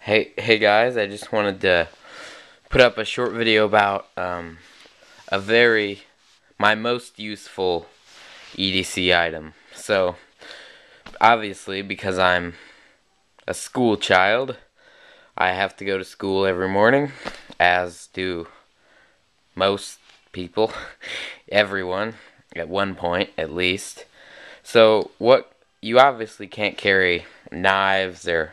Hey guys, I just wanted to put up a short video about my most useful EDC item. So, obviously, because I'm a school child, I have to go to school every morning, as do most people, everyone, at one point at least. So, you obviously can't carry knives or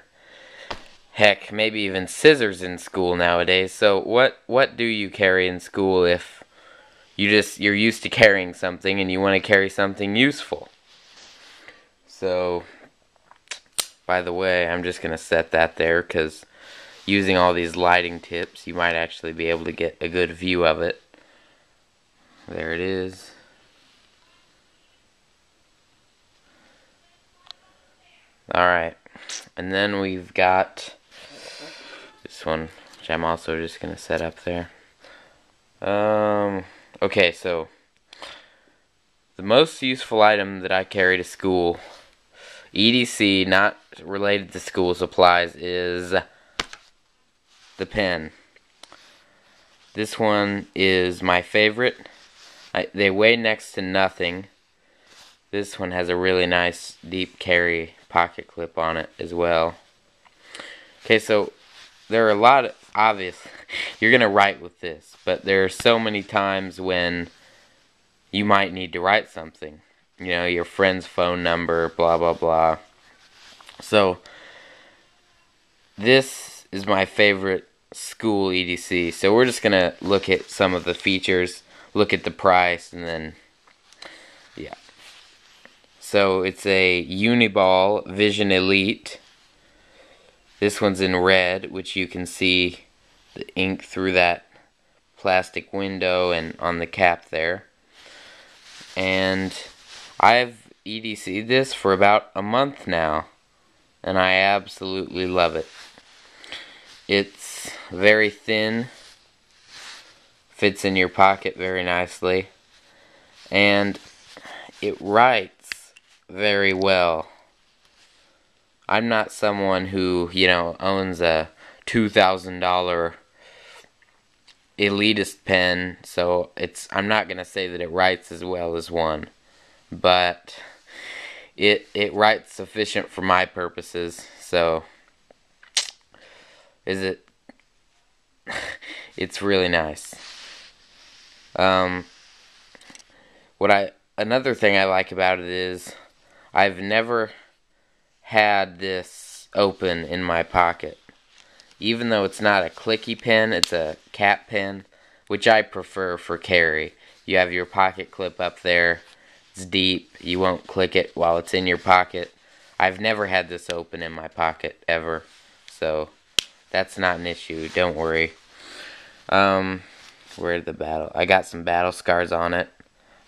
heck, maybe even scissors in school nowadays. So what do you carry in school if you're used to carrying something and you want to carry something useful? So, by the way, I'm just going to set that there because using all these lighting tips, you might actually be able to get a good view of it. There it is. Alright, and then we've got this one, which I'm also just going to set up there. Okay, so the most useful item that I carry to school, EDC, not related to school supplies, is the pen. This one is my favorite. They weigh next to nothing. This one has a really nice deep carry pocket clip on it as well. Okay, so there are a lot of, obvious, you're going to write with this, but there are so many times when you might need to write something. You know, your friend's phone number, blah, blah, blah. So, this is my favorite school EDC. So we're just going to look at some of the features, look at the price, and then, yeah. So, it's a uniball Vision Elite. This one's in red, which you can see the ink through that plastic window and on the cap there. And I've EDC'd this for about a month now, and I absolutely love it. It's very thin, fits in your pocket very nicely, and it writes very well. I'm not someone who, owns a $2,000 elitist pen, so I'm not going to say that it writes as well as one, but it writes sufficient for my purposes. So it's really nice. Another thing I like about it is I've never had this open in my pocket. Even though it's not a clicky pen, it's a cap pen, which I prefer for carry. You have your pocket clip up there. It's deep. You won't click it while it's in your pocket. I've never had this open in my pocket, ever. So, that's not an issue. Don't worry. Where'd the battle? I got some battle scars on it.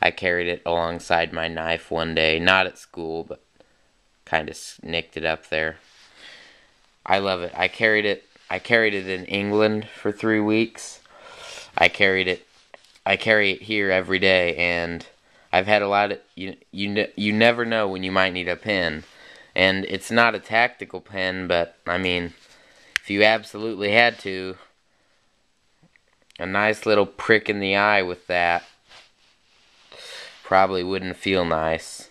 I carried it alongside my knife one day. Not at school, but kind of nicked it up there. I love it. I carried it in England for 3 weeks. I carry it here every day, and I've had a lot of, you never know when you might need a pen. And it's not a tactical pen, but I mean, if you absolutely had to, a nice little prick in the eye with that probably wouldn't feel nice.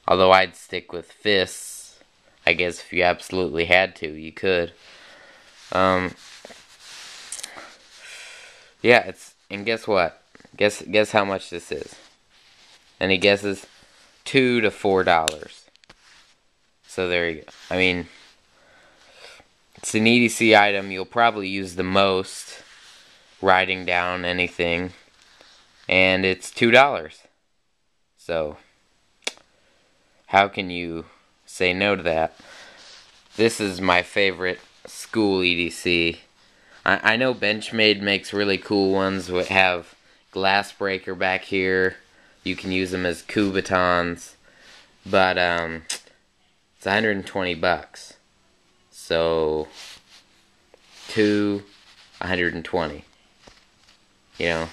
Although I'd stick with fists. I guess if you absolutely had to, you could. Yeah, and guess what? Guess how much this is. Any guesses? $2 to $4. So there you go. I mean, it's an EDC item you'll probably use the most writing down anything, and it's $2. So how can you say no to that? This is my favorite school EDC. I know Benchmade makes really cool ones that have glass breaker back here. You can use them as Kubatons. But it's $120. So $120.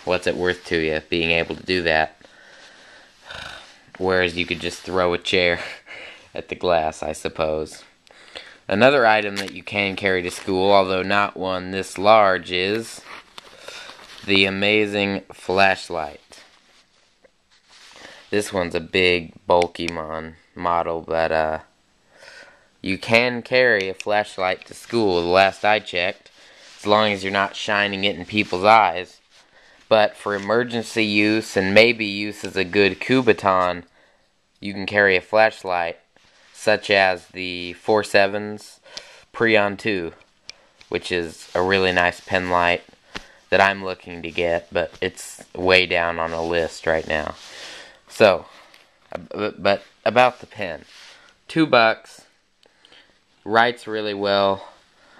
What's it worth to you being able to do that? Whereas you could just throw a chair at the glass, I suppose. Another item that you can carry to school, although not one this large, is the amazing flashlight. This one's a big, bulky model, but you can carry a flashlight to school, the last I checked, as long as you're not shining it in people's eyes. But for emergency use, and maybe use as a good Kubaton, you can carry a flashlight, such as the 4.7's Preon 2, which is a really nice pen light that I'm looking to get, but it's way down on a list right now. So, but about the pen. $2, writes really well.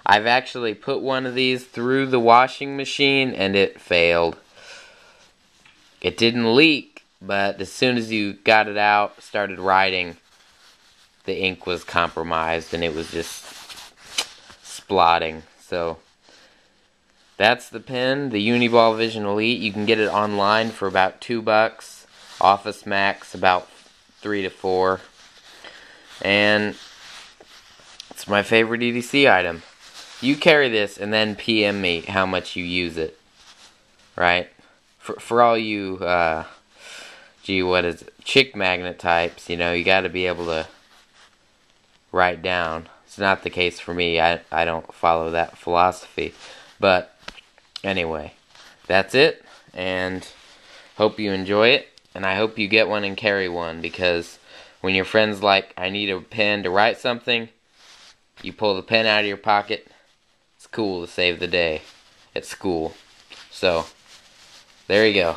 I've actually put one of these through the washing machine and it failed. It didn't leak, but as soon as you got it out, started writing, the ink was compromised and it was just splotting. So that's the pen, the Uniball Vision Elite. You can get it online for about $2. Office Max about $3 to $4. And it's my favorite EDC item. You carry this and then PM me how much you use it. Right? For all you chick magnet types, you gotta be able to write down. It's not the case for me. I don't follow that philosophy. But anyway, that's it, and hope you enjoy it, and I hope you get one and carry one, because when your friend's like, I need a pen to write something, you pull the pen out of your pocket. It's cool to save the day at school. So, there you go.